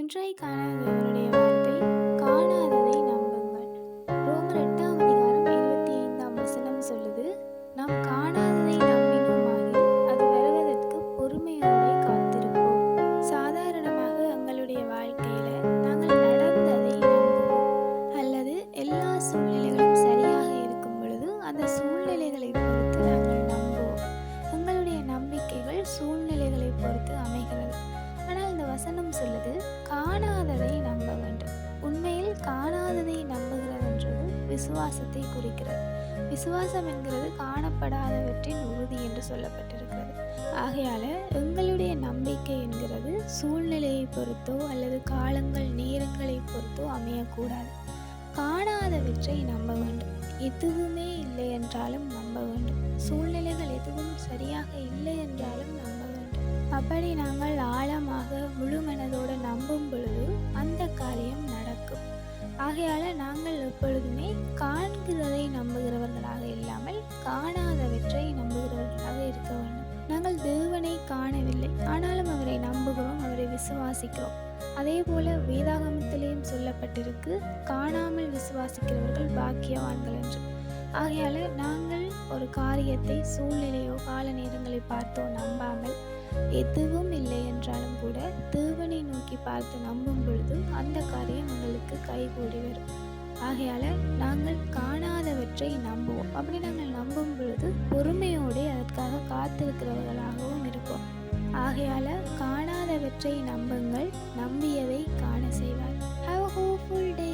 இன்றைக்கான தேவனுடைய வார்த்தை, காணாததை நம்புங்கள். ரோமர் 8ஆம் அதிகாரம் 25ஆம் வசனம் சொல்லுது, நாம் காணாததை நம்பினோமாகில் அது வருவதற்கு பொறுமையோடே காத்திருப்போம். சாதாரணமாக எங்களுடைய வாழ்க்கையில நாங்கள் நடந்ததை நம்புவோம், அல்லது எல்லா சூழ்நிலைகளும் சரியாக இருக்கும் பொழுது அந்த சூழ்நிலைகளை பொறுத்து நாங்கள் நம்புவோம். எங்களுடைய நம்பிக்கைகள் சூழ்நிலைகளை பொறுத்து அமைகிறது. ஆனால் இந்த வசனம் சொல்லுது, காணாததை நம்ப வேண்டும். உண்மையில் காணாததை நம்புகிறதுன்றது விசுவாசத்தை குறிக்கிறது. விசுவாசம் என்கிறது காணப்படாதவற்றின் உறுதி என்று சொல்லப்பட்டிருக்கிறது. ஆகையால எங்களுடைய நம்பிக்கை என்கிறது சூழ்நிலையை பொறுத்தோ அல்லது காலங்கள் நேரங்களை பொறுத்தோ அமையக்கூடாது. காணாதவற்றை நம்ப வேண்டும். எதுவுமே இல்லை என்றாலும் நம்ப வேண்டும். சூழ்நிலைகள் எதுவும் சரியாக இல்லை என்றாலும் நம்ப வேண்டும். அப்படி நாங்கள் ஆழமாக முழு மனதோடு நம்பும் பொழுது அந்த காரியம் நடக்கும். ஆகையால நாங்கள் எப்பொழுதுமே காண்கிறதை நம்புகிறவர்களாக இல்லாமல் காணாதவற்றை நம்புகிறவர்களாக இருக்க வேண்டும். நாங்கள் தேவனை காணவில்லை, ஆனாலும் அவரை நம்புகிறோம், அவரை விசுவாசிக்கிறோம். அதே போல வேதாகமத்திலேயும் சொல்லப்பட்டிருக்கு, காணாமல் விசுவாசிக்கிறவர்கள் பாக்கியவான்கள் என்று. ஆகையால நாங்கள் ஒரு காரியத்தை சூழ்நிலையோ கால நேரங்களை பார்த்தோ நம்பாமல், எதுவும் இல்லை என்றாலும் கூட தேவனை நோக்கி பார்த்து நம்பும் பொழுது அந்த காரியம் எங்களுக்கு கைகூடி வரும். ஆகையால நாங்கள் காணாதவற்றை நம்புவோம். அப்படி நாங்கள் நம்பும் பொழுது பொறுமையோடு அதற்காக காத்திருக்கிறவர்களாகவும் இருப்போம். ஆகையால காணாதவற்றை நம்புங்கள், நம்பியதை காண செய்வார். Have a hopeful day.